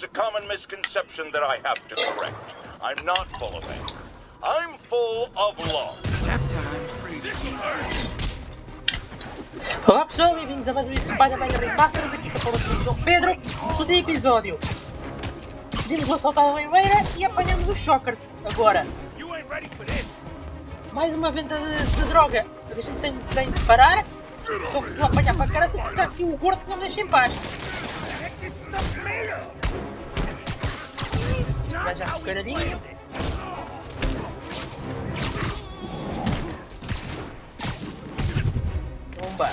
a common misconception that I have to correct. I'm not full of anger. I'm full of love. Nap time. Olá pessoal, bem-vindos a mais um vídeo de Spider-Man Remastered aqui para falar com o São Pedro. No último episódio pedimos o assalto à Oliveira e apanhamos o Shocker. Agora, mais uma venda de droga. A gente tem de parar. Só que estou a apanhar para a cara, se ficar aqui o gordo que não me deixa em paz. Vai já caralhinho. Bomba.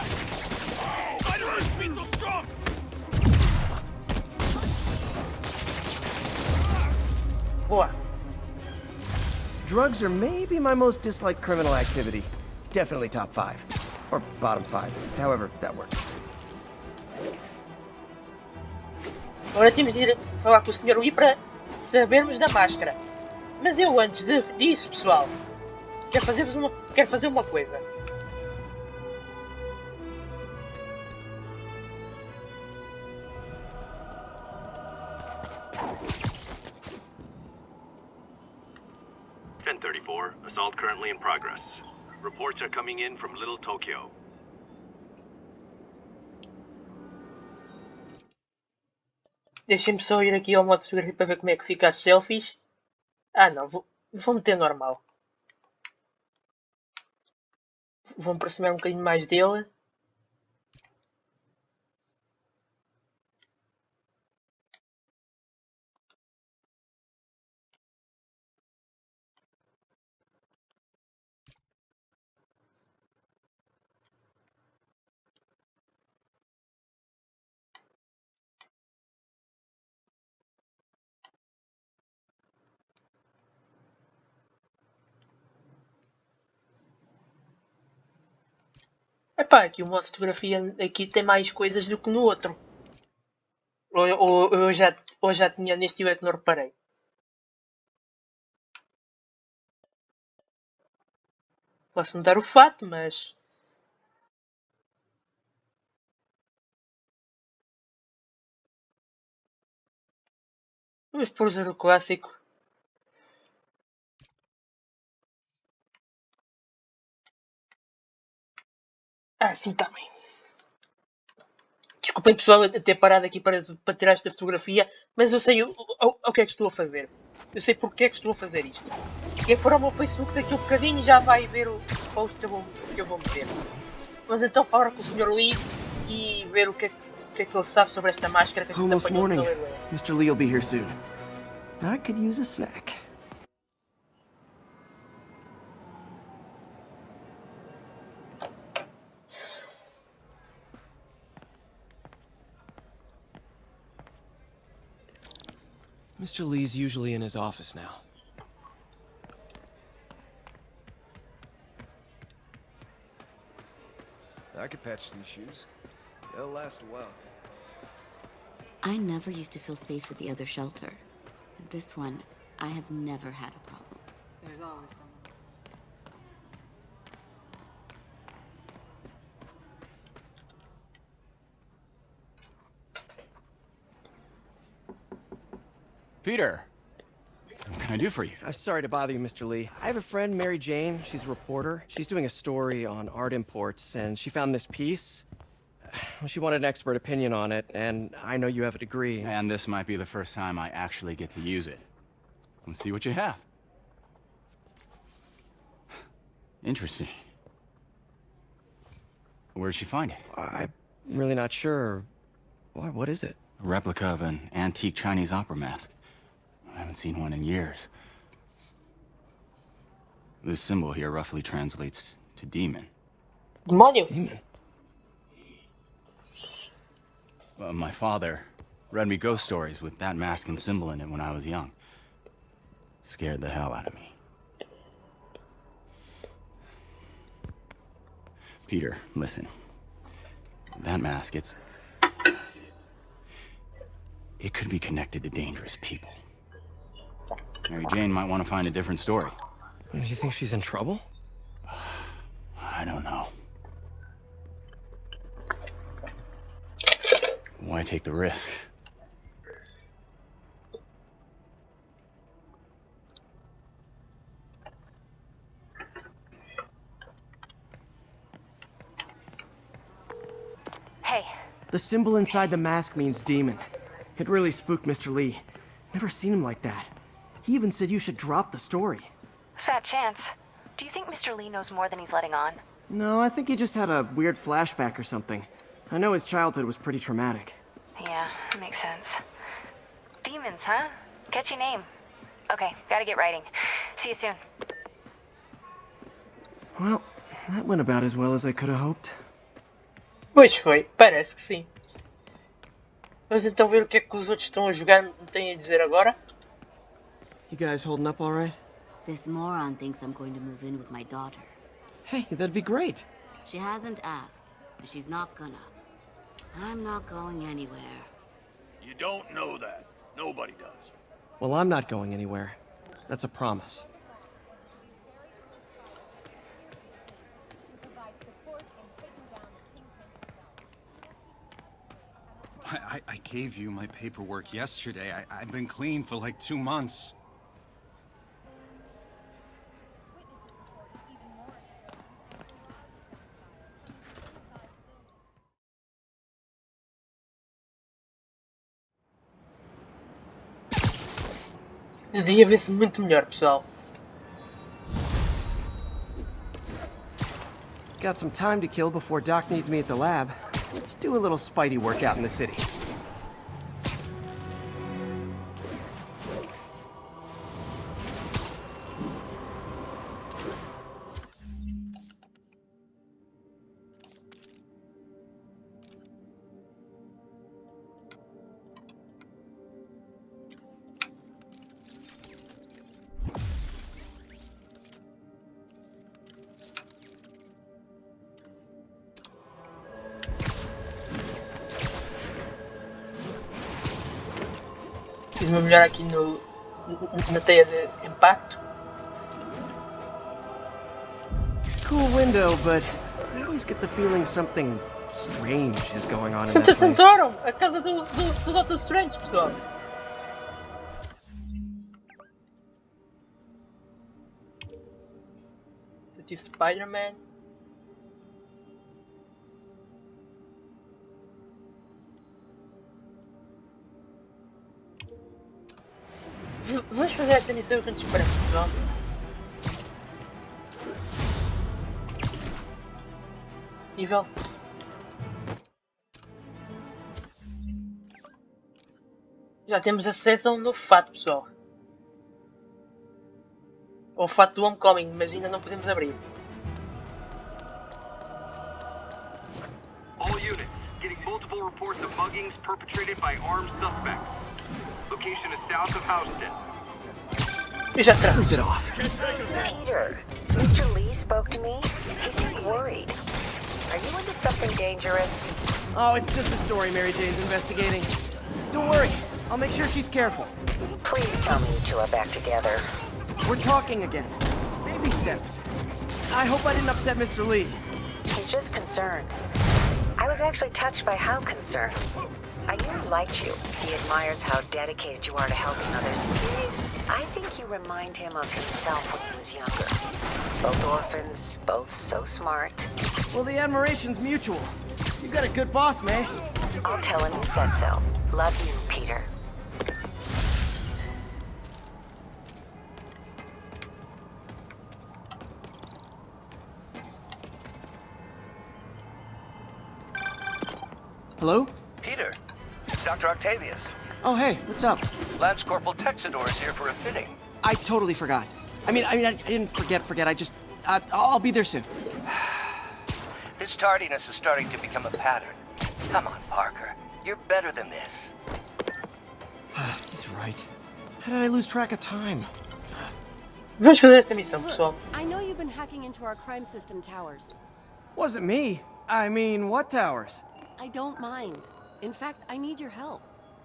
Boa. Drugs are maybe my most disliked criminal activity. Definitely top 5. Or bottom 5. However, that works. Agora temos de ir falar com o Sr. Lee para sabermos da máscara. Mas eu antes disso, pessoal, quero fazer uma coisa. Assault currently in progress. Reports are coming in from Little Tokyo. Deixem-me só ir aqui ao modo de fotografia para ver como é que fica as selfies. Ah não, vou meter normal. Vou me aproximar um bocadinho mais dele. Epá, aqui o modo de fotografia aqui tem mais coisas do que no outro. Ou eu já tinha neste e eu é que não reparei. Posso mudar o fato, mas... Vamos pôr o clássico. Ah, sim, está bem. Desculpem pessoal ter parado aqui para tirar esta fotografia, mas eu sei o que é que estou a fazer. Eu sei porque é que estou a fazer isto. Quem for ao meu Facebook daqui a um bocadinho já vai ver o post que eu vou meter. Vamos então falar com o Sr. Lee e ver o que é que ele sabe sobre esta máscara que a gente Almost apanhou morning. no Galileu. Mr. Lee will be here soon. I could use a snack. Mr. Lee's usually in his office now. I could patch these shoes. They'll last a while. I never used to feel safe at the other shelter. At this one, I have never had a problem. There's always someone. Peter, what can I do for you? Sorry to bother you, Mr. Lee. I have a friend, Mary Jane. She's a reporter. She's doing a story on art imports, and she found this piece. She wanted an expert opinion on it, and I know you have a degree. And this might be the first time I actually get to use it. Let's see what you have. Interesting. Where did she find it? I'm really not sure. What is it? A replica of an antique Chinese opera mask. I haven't seen one in years. This symbol here roughly translates to demon. Demônio! Demon. My father read me ghost stories with that mask and symbol in it when I was young. Scared the hell out of me. Peter, listen. That mask, it could be connected to dangerous people. Mary Jane might want to find a different story. Do you think she's in trouble? I don't know. Why take the risk? Hey. The symbol inside the mask means demon. It really spooked Mr. Lee. Never seen him like that. He even said you should drop the story. Fat chance. Do you think Mr. Lee knows more than he's letting on? No, I think he just had a weird flashback or something. I know his childhood was pretty traumatic. Yeah, makes sense. Demons, huh? Catchy name. Okay, gotta get writing. See you soon. Well, that went about as well as I could have hoped. Pois foi, parece que sim. Vamos então ver o que é que os outros estão a jogar me têm a dizer agora. You guys holding up all right? This moron thinks I'm going to move in with my daughter. Hey, that'd be great. She hasn't asked, and she's not gonna. I'm not going anywhere. You don't know that. Nobody does. Well, I'm not going anywhere. That's a promise. I gave you my paperwork yesterday. I've been clean for like 2 months. Devia ver-se muito melhor, pessoal. Got some time to kill before Doc needs me at the lab. Let's do a little Spidey workout in the city. Fiz-me melhor aqui na teia de impacto. Cool window, but I always get the feeling something strange is going on in that Santa place. Santorum! A casa do Doctor Strange, pessoal. Detetive Spider-Man. Vamos fazer esta missão que antes esperamos, pessoal. Nível. Já temos acesso a um novo fato, pessoal. Ou o fato do Homecoming, mas ainda não podemos abrir. All units, getting multiple reports of muggings perpetrated by armed suspects. Location is south of Houston. E já atrás. Sleep it off. Peter, Mr. Lee spoke to me. He seemed worried. Are you into something dangerous? Oh, it's just a story Mary Jane's investigating. Don't worry, I'll make sure she's careful. Please tell me you two are back together. We're talking again. Baby steps. I hope I didn't upset Mr. Lee. He's just concerned. I was actually touched by how concerned. I knew he liked you. He admires how dedicated you are to helping others. I think you remind him of himself when he was younger. Both orphans, both so smart. Well, the admiration's mutual. You got a good boss, May. I'll tell him you said so. Love you, Peter. Hello? Peter, it's Dr. Octavius. Oh, hey, what's up? Lance Corporal Texidor is here for a fitting. I totally forgot. I didn't forget. I just, I'll be there soon. His tardiness is starting to become a pattern. Come on, Parker. You're better than this. He's right. How did I lose track of time? Vamos fazer esta missão, pessoal. I know you've been hacking into our crime system towers. Wasn't me. I mean, what towers? I don't mind. In fact, I need your help.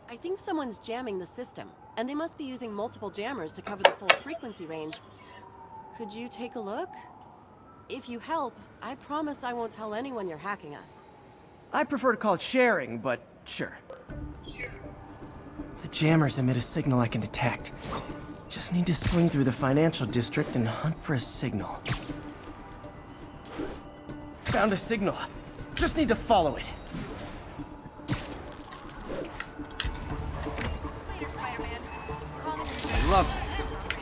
I think someone's jamming the system, and they must be using multiple jammers to cover the full frequency range. Could you take a look? If you help, I promise I won't tell anyone you're hacking us. I prefer to call it sharing, but sure. The jammers emit a signal I can detect. Just need to swing through the financial district and hunt for a signal. Found a signal. Just need to follow it.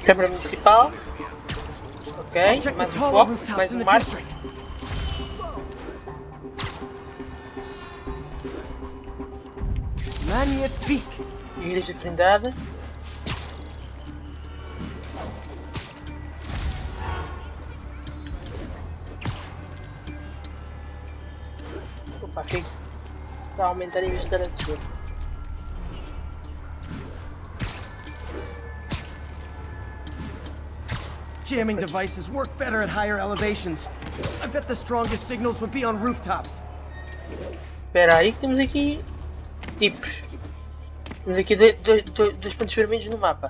Câmara municipal. Ok, I'll check the mais um taller foco, rooftops mais in um the marco. district. Magnifique. Igreja da Trindade. Opa, fico. Está a aumentar em vez de estar a descer. Jamming devices work better at higher elevations. I bet the strongest signals would be on rooftops. Espera aí que temos aqui tipos. Temos aqui dois pontos vermelhos no mapa.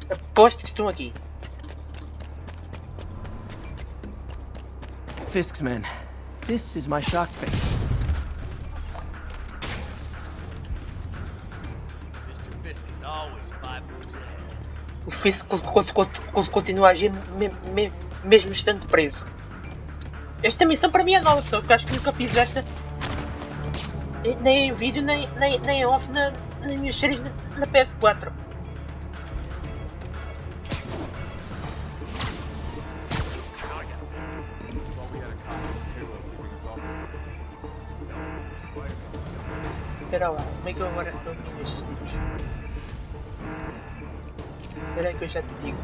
Aposto que estão aqui. Fisk's men. This is my shock face. O Fisk continua a agir mesmo estando preso. Esta missão para mim é nova, pessoal, porque acho que nunca fiz esta. Nem em vídeo, nem em off nas minhas séries na PS4. Espera lá, como é que eu agora domino estes tipos? Espera aí que eu já te digo.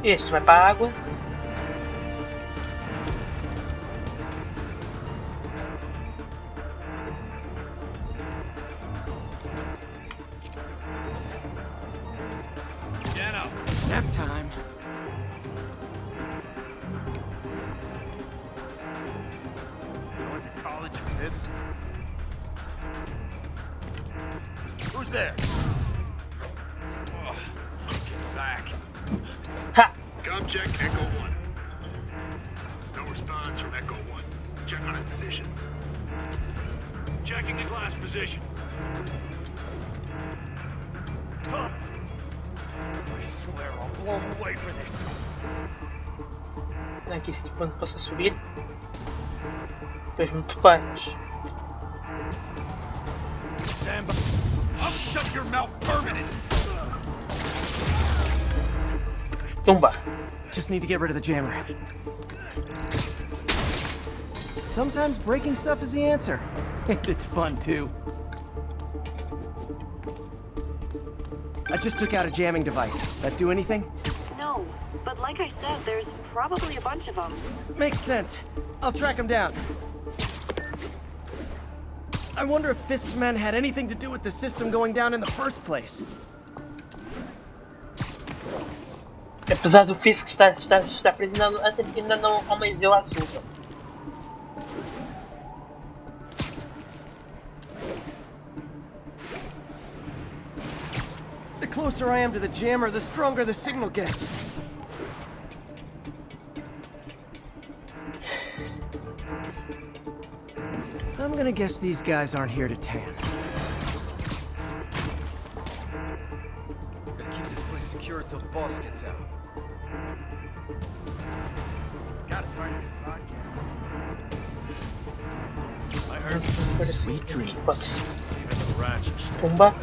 Este vai para a água. Nap time. Who's there? Back. Ha! Com check Echo 1. No response from Echo 1. Check on his position. Checking the glass position. I swear I'll blow away for this. Não é aqui esse tipo onde possa subir. Depois me topares. Stand by. I'll shut your mouth permanent. Tumba. Just need to get rid of the jammer. Sometimes breaking stuff is the answer. And it's fun too. I just took out a jamming device. That do anything? No, but like I said, there's probably a bunch of them. Makes sense. I'll track him down. I wonder if Fisk's men had anything to do with the system going down in the first place. Apesar do Fisk estar preso, ainda não ao meio deu a assunto. The closer I am to the jammer, the stronger the signal gets. I'm gonna guess these guys aren't here to tan. Gotta keep this place secure until the boss gets out. Gotta find a podcast. I heard Sweet dreams. even the ranch is Tumba.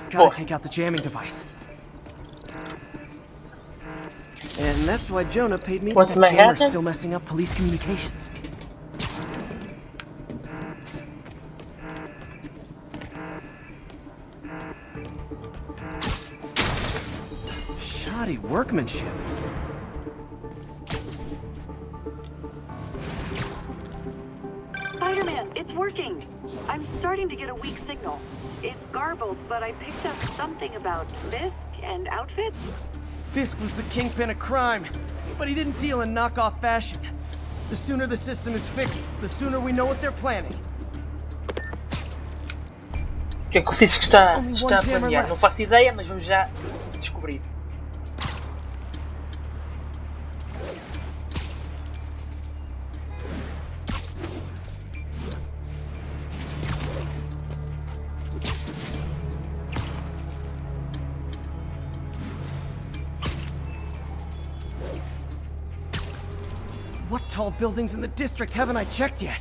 Gotta take out the jamming device. And that's why Jonah paid me. What's That my jammer's happen? still messing up police communications. Shoddy workmanship. Spider-Man, it's working. I'm starting to get a weak signal. It's garbled, but I picked up something about Fisk and outfits. Fisk was the kingpin of crime, but he didn't deal in knockoff fashion. The sooner the system is fixed, the sooner we know what they're planning. O que é que o Fisk está Only a one jammer planear? left. Não faço ideia, mas vamos já descobrir. What tall buildings in the district haven't I checked yet?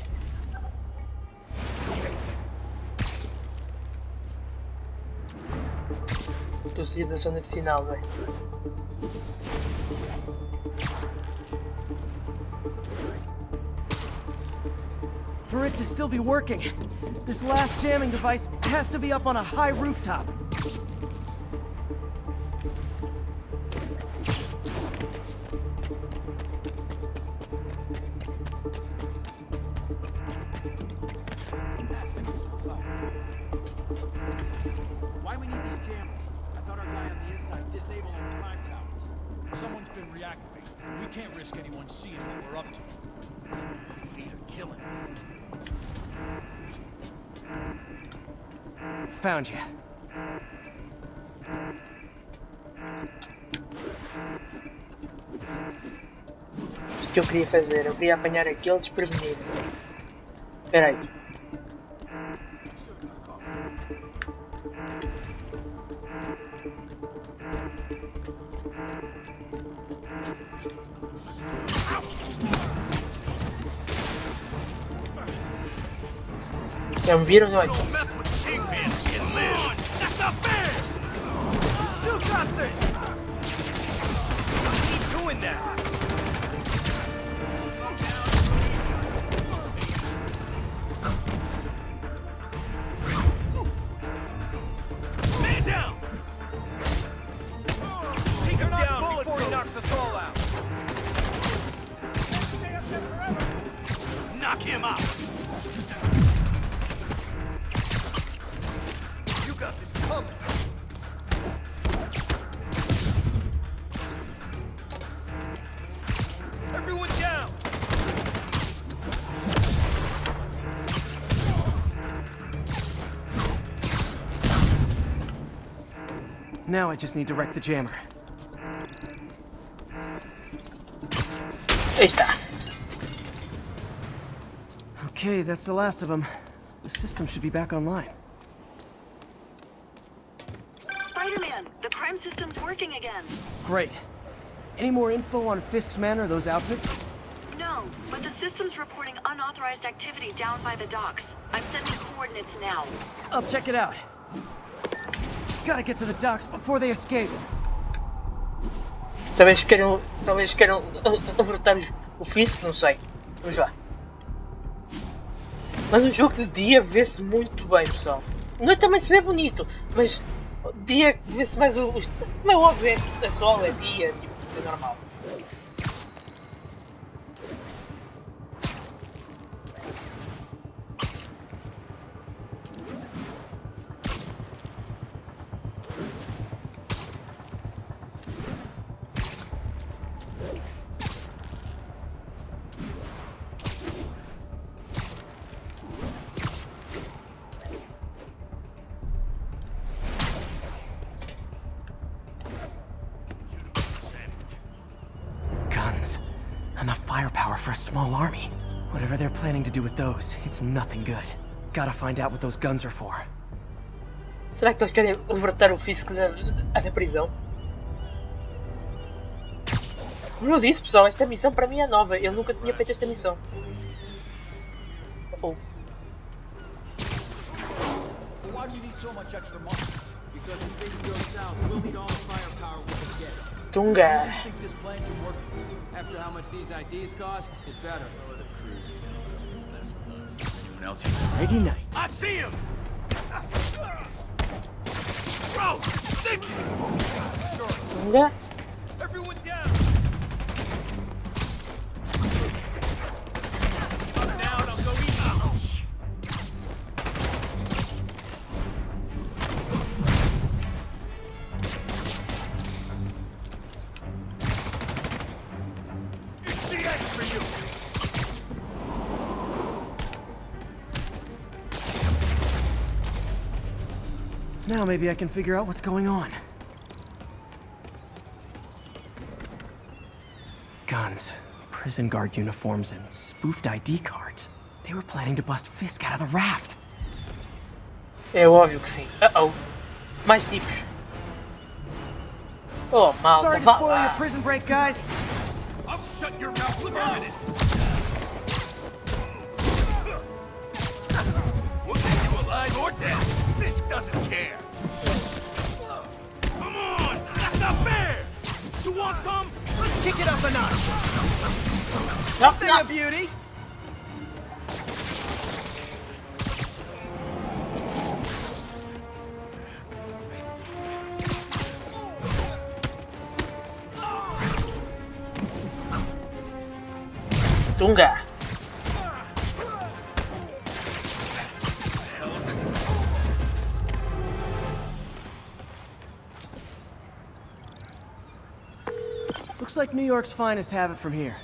Estou sair da zona de sinal, velho. For it to still be working, this last jamming device has to be up on a high rooftop. Why we need these jammers? I thought our guy on the inside disabled the prime towers. Someone's been reactivating. We can't risk anyone seeing what we're up to. Feet are killing. Found you. O que eu queria fazer? Eu queria apanhar aquele desprevenido. Espera aí. Já me viram? Não, aqui. Knock him out! You got this covered! Everyone down! Now I just need to wreck the jammer. Aí está. Okay, that's the last of them. The system should be back online. Spider-Man, the crime system's working again. Great. Any more info on Fisk's men or those outfits? No, but the system's reporting unauthorized activity down by the docks. I'm sending coordinates now. I'll check it out. Gotta get to the docks before they escape. Talvez queiram abortar o Fisk, não sei. Vamos lá. Mas o jogo de dia vê-se muito bem, pessoal. Não também se vê bonito, mas dia vê-se mais o... Como é óbvio, é sol, é dia, tipo, é normal. Enough firepower for a small army. Whatever they're planning to do with those, it's nothing good. Gotta find out what those guns are for. Será que eles querem libertar o Fisk dessa prisão? Como eu disse, pessoal, esta missão para mim é nova. Eu nunca tinha feito esta missão. Oh. Why do you need so much extra money? Because if things go south, we'll need all the firepower we can get. Tunga. I think this plan can work. After how much these IDs cost, it better. Anyone else? Ready night. I see him! Bro! Stick it! Tunga. Everyone down! I'm down, I'll go eat. Now maybe I can figure out what's going on. Guns, prison guard uniforms, and spoofed ID cards. They were planning to bust Fisk out of the raft. É óbvio que sim. Uh-oh. Mais tipos. Oh, malta, Sorry to vá spoil lá. your prison break, guys. I'm shut your mouth. Look at it. We'll take you alive or dead. This doesn't care. Come on! That's not fair! You want some? Let's kick it up a notch. Nothing Thing of beauty. Tunga. Looks like New York's finest have it from here.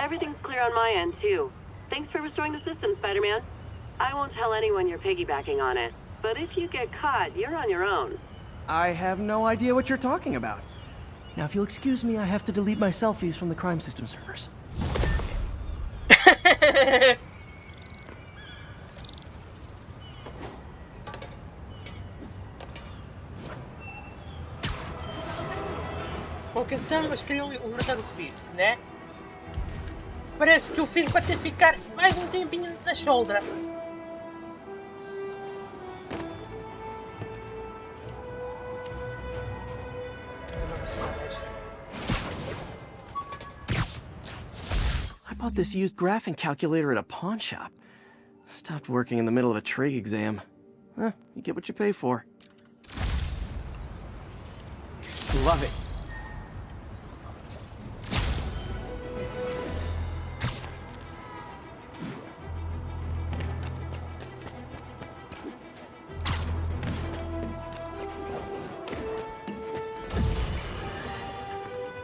Everything's clear on my end, too. Thanks for restoring the system, Spider-Man. I won't tell anyone you're piggybacking on it, but if you get caught, you're on your own. I have no idea what you're talking about. Now, if you'll excuse me, I have to delete my selfies from the crime system servers. Bom, então mas queriam guardar o Fisk, né? Parece que o Fisk vai ter que ficar mais um tempinho na shoulder. I bought this used graphing calculator at a pawn shop. Stopped working in the middle of a trig exam. Huh, you get what you pay for. Love it.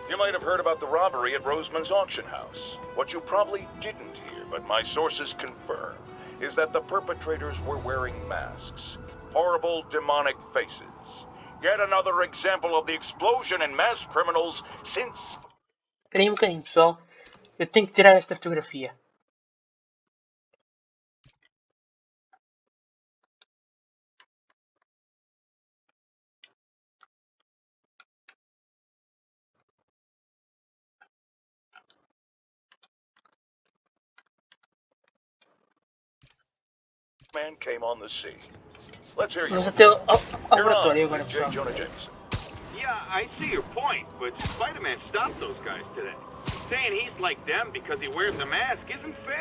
You might have heard about the robbery at Roseman's auction house. What you probably didn't hear, but my sources confirm, is that the perpetrators were wearing masks. Horrible, demonic faces. Yet another example of the explosion in mass criminals since... Esperem um bocadinho, pessoal. Eu tenho que tirar esta fotografia. Man came on the scene. Let's hear you. Vamos até ao You're laboratório on, agora, J. pessoal. Jonah Jameson. Yeah, I see your point, but Spider-Man stopped those guys today. Saying he's like them because he wears a mask isn't fair.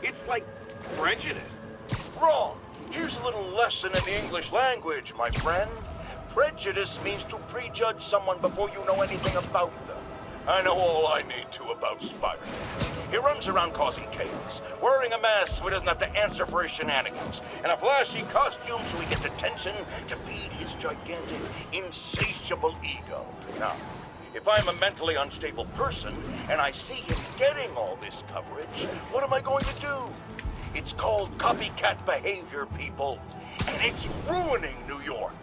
It's like prejudice. Wrong. Here's a little lesson in the English language, my friend. Prejudice means to prejudge someone before you know anything about them. I know all I need to about Spider-Man. He runs around causing chaos, wearing a mask so he doesn't have to answer for his shenanigans, and a flashy costume so he gets attention to feed his gigantic, insatiable ego. Now, if I'm a mentally unstable person and I see him getting all this coverage, what am I going to do? It's called copycat behavior, people, and it's ruining New York.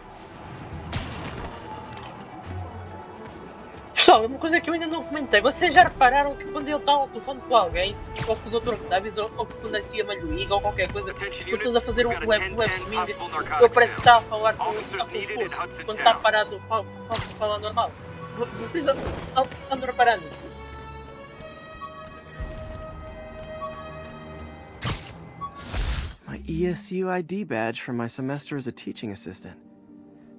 Pessoal, uma coisa que eu ainda não comentei. Vocês já repararam que quando ele está ao telefone com alguém, ou com o Dr. Octavius, ou quando a tia Malhoiga, ou qualquer coisa, quando estás a fazer um web swing, ele parece que está a falar com o esforço. Quando está parado, fala normal. Vocês andam reparando isso? My ESU ID badge from my semester as a teaching assistant.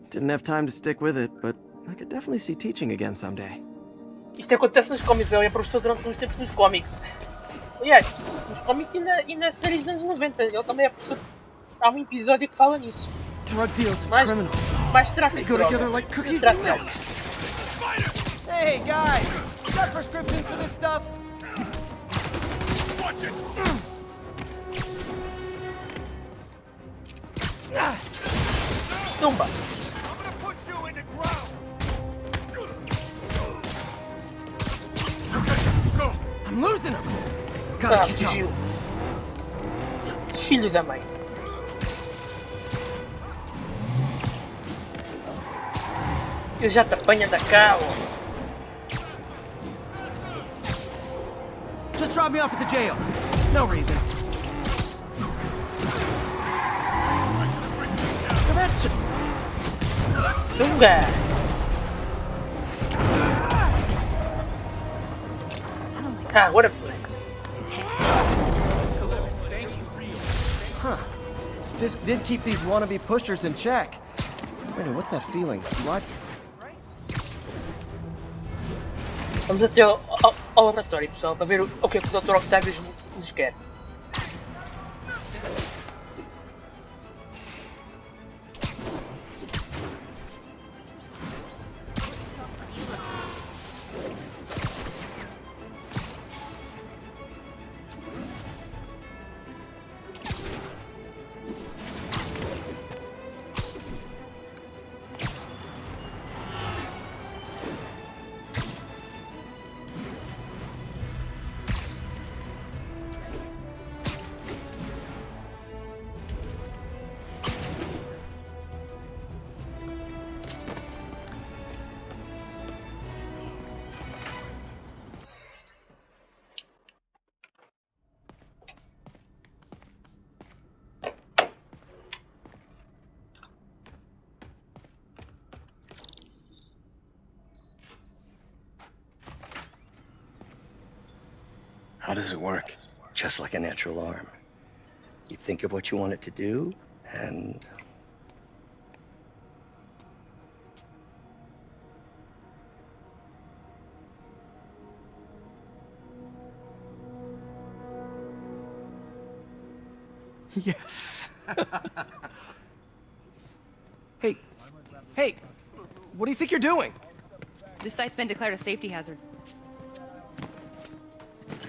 Didn't have time to stick with it, but I could definitely see teaching again someday. Isto acontece nos cómics, ele é professor durante uns tempos nos cómics. Aliás, nos cómics e na série dos anos 90, ele também é professor. Há um episódio que fala nisso. Drug deals and criminals. Mais tráfico They de go droga. together like cookies Tráfico and de milk. droga. Hey guys, you got prescriptions for this stuff? Watch it! Tumba! I'm gonna put you in the ground! Go! I'm losing them! Gotta catch up. Fugiu. Filho da mãe. Eu já te apanho da cá, ó. Just drop me off at the jail. No reason. Well, that's just... Tunga! I don't like Ah, what a flex. Huh. Fisk did keep these wannabe pushers in check. Wait, what's that feeling? What? Vamos até ao laboratório, pessoal, para ver o que é que o Dr. Octavius nos quer. How does it work? Just like a natural arm. You think of what you want it to do, and... Yes. Hey, what do you think you're doing? This site's been declared a safety hazard.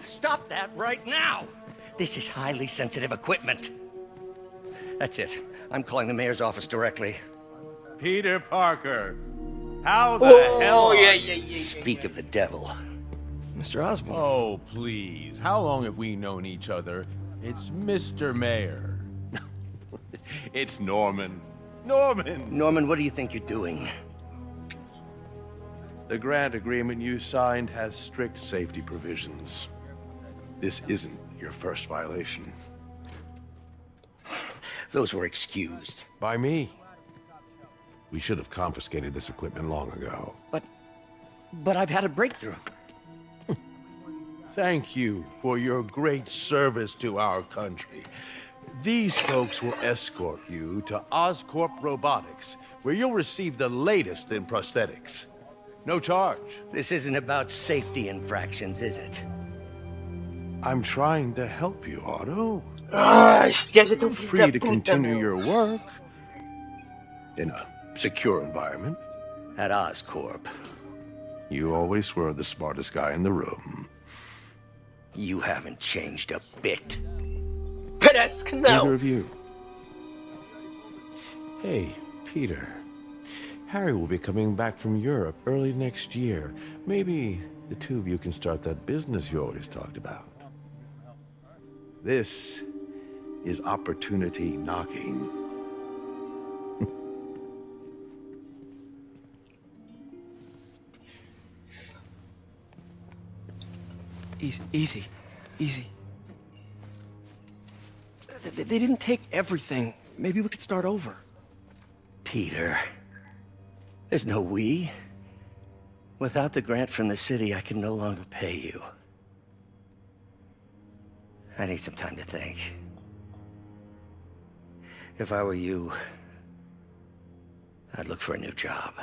Stop that right now! This is highly sensitive equipment. That's it. I'm calling the mayor's office directly. Peter Parker, how the hell are you? Speak of the devil. Mr. Osborn. Oh, please. How long have we known each other? It's Mr. Mayor. It's Norman. Norman, what do you think you're doing? The grant agreement you signed has strict safety provisions. This isn't your first violation. Those were excused. By me. We should have confiscated this equipment long ago. But I've had a breakthrough. Thank you for your great service to our country. These folks will escort you to Oscorp Robotics, where you'll receive the latest in prosthetics. No charge. This isn't about safety infractions, is it? I'm trying to help you, Otto. Este gajo é tão Feel free to continue your work in a secure environment. At Oscorp. You always were the smartest guy in the room. You haven't changed a bit. Parece que não. Neither of you. Hey, Peter. Harry will be coming back from Europe early next year. Maybe the two of you can start that business you always talked about. This is opportunity knocking. Easy. They didn't take everything. Maybe we could start over. Peter, there's no we. Without the grant from the city, I can no longer pay you. I need some time to think. If I were you, I'd look for a new job.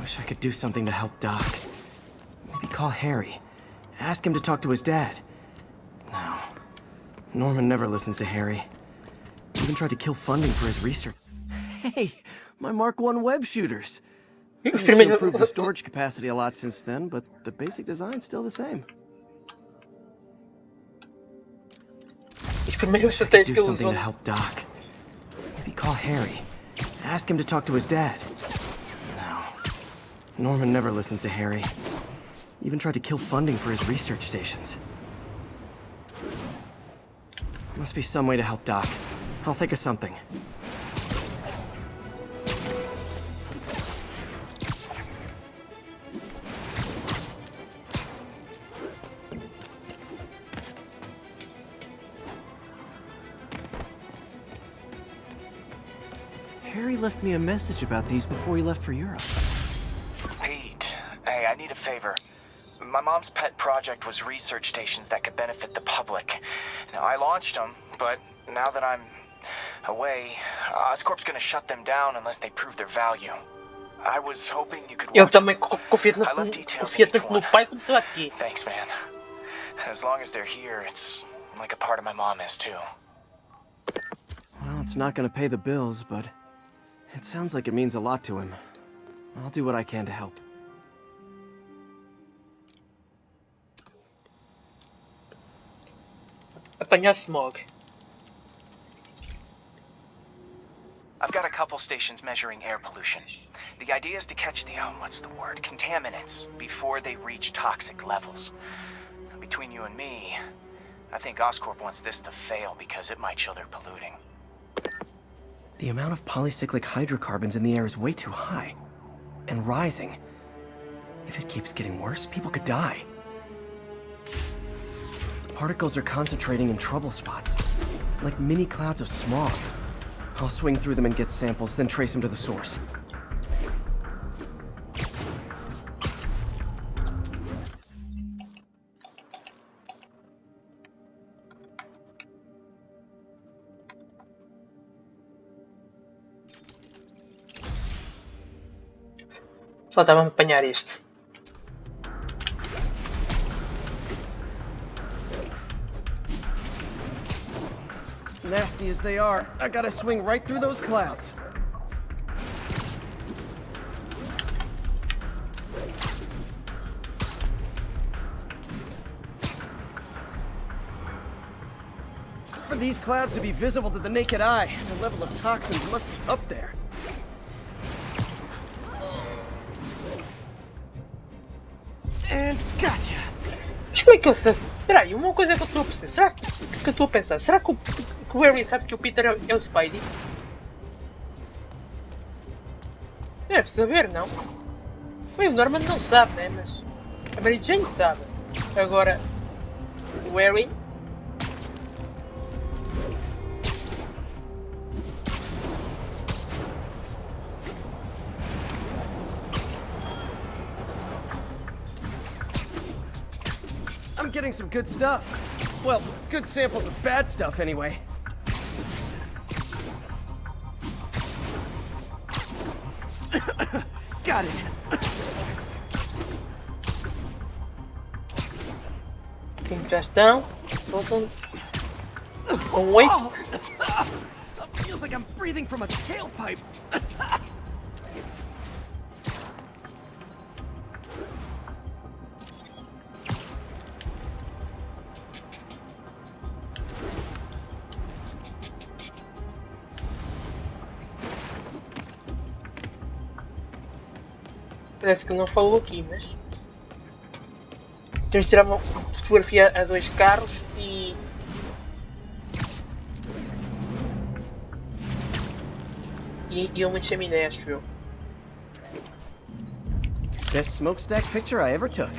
Wish I could do something to help Doc. Maybe call Harry. Ask him to talk to his dad. No. Norman never listens to Harry. Even tried to kill funding for his research. Hey, my Mark I web shooters. I've improved the storage capacity a lot since then, but the basic design's still the same. Do something to help Doc. Maybe call Harry. Ask him to talk to his dad. No. Norman never listens to Harry. Even tried to kill funding for his research stations. Must be some way to help Doc. I'll think of something. Harry left me a message about these before he left for Europe. Pete, hey, I need a favor. My mom's pet project was research stations that could benefit the public. Now, I launched them, but now that I'm away, Oscorp's gonna shut them down unless they prove their value. I was hoping you could Eu watch também them. confio I left details confia in each tanto no one. pai como será aqui. Thanks, man. As long as they're here, it's like a part of my mom is too. Well, it's not gonna pay the bills, but it sounds like it means a lot to him. I'll do what I can to help. Apanhar smog. I've got a couple stations measuring air pollution. The idea is to catch the, what's the word, contaminants before they reach toxic levels. Between you and me, I think Oscorp wants this to fail because it might show they're polluting. The amount of polycyclic hydrocarbons in the air is way too high. And rising. If it keeps getting worse, people could die. The particles are concentrating in trouble spots, like mini clouds of smog. I'll swing through them and get samples, then trace them to the source. Faltava-me apanhar este. Nasty as they are, I gotta swing right through those clouds. For these clouds to be visible to the naked eye, the level of toxins must be up there. And gotcha! Mas como é que ele sabe? Espera aí, uma coisa que eu estou a perceber. Será que eu estou a pensar? Será que o Harry sabe que o Peter é o Spidey? Deve saber, não? Bem, o Norman não sabe, né? Mas a Mary Jane sabe. Agora, o Harry... I'm getting some good stuff. Well, good samples of bad stuff, anyway. Got it. Sim, já estão. Faltam... São 8. Feels like I'm breathing from a tailpipe. Parece que não falou aqui, mas... Temos de tirar uma fotografia a 2 carros e... E uma chaminé, acho eu. Best smokestack picture I ever took.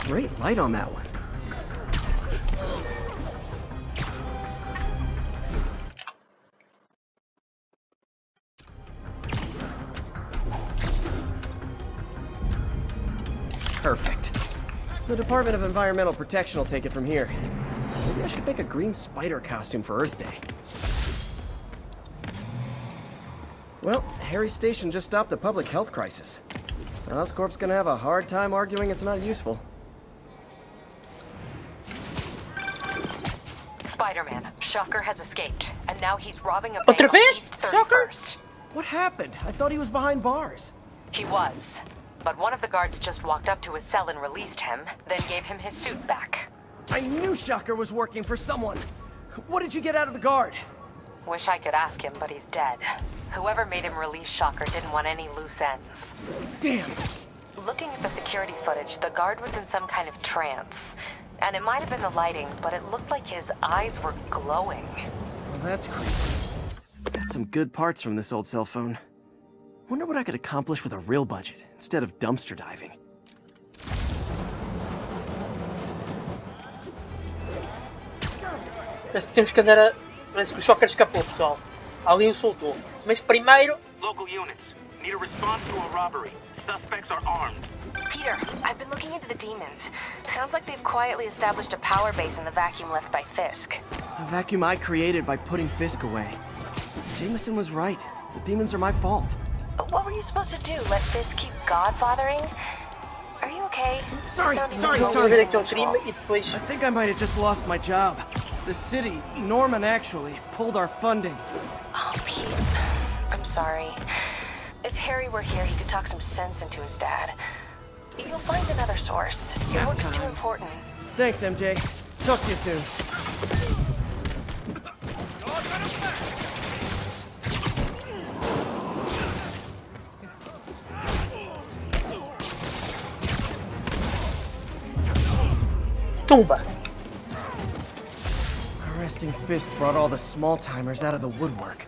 Great light on that one. Perfect. The Department of Environmental Protection will take it from here. Maybe I should make a green spider costume for Earth Day. Well, Harry's station just stopped a public health crisis. Oscorp's gonna have a hard time arguing it's not useful. Spider-Man, Shocker has escaped, and now he's robbing a bank Outra on vez? East Shocker? 31st. What happened? I thought he was behind bars. He was, but one of the guards just walked up to his cell and released him, then gave him his suit back. I knew Shocker was working for someone. What did you get out of the guard? Wish I could ask him, but he's dead. Whoever made him release Shocker didn't want any loose ends. Damn. Looking at the security footage, the guard was in some kind of trance. And it might have been the lighting, but it looked like his eyes were glowing. Well, that's creepy. Got some good parts from this old cell phone. Wonder what I could accomplish with a real budget instead of dumpster diving. Parece que temos que andar a... Parece que o Shocker escapou, pessoal. Ali o soltou. Mas primeiro... Local units, need a response to a robbery. Suspects are armed. Peter, I've been looking into the demons. Sounds like they've quietly established a power base in the vacuum left by Fisk. A vacuum I created by putting Fisk away. Jameson was right. The demons are my fault. What were you supposed to do? Let Fisk keep godfathering? Are you okay? Sorry. Vamos ver aquele crime e depois... I think I might have just lost my job. The city, Norman actually, pulled our funding. Oh, Pete. I'm sorry. If Harry were here, he could talk some sense into his dad. You'll find another source. Your work's too important. Thanks, MJ. Talk to you soon. Tumba! Arresting Fisk brought all the small-timers out of the woodwork.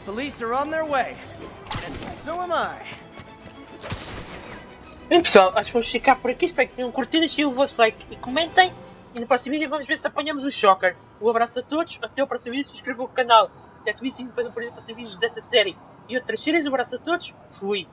Police are on their way. And so am I. Bem pessoal, acho que vamos ficar por aqui. Espero que tenham curtido. Deixem o vosso like e comentem. E no próximo vídeo vamos ver se apanhamos o Shocker. Um abraço a todos. Até o próximo vídeo. Se inscrevam no canal. E ativem o sininho para não perder os próximos vídeos desta série e outras séries. Um abraço a todos. Fui.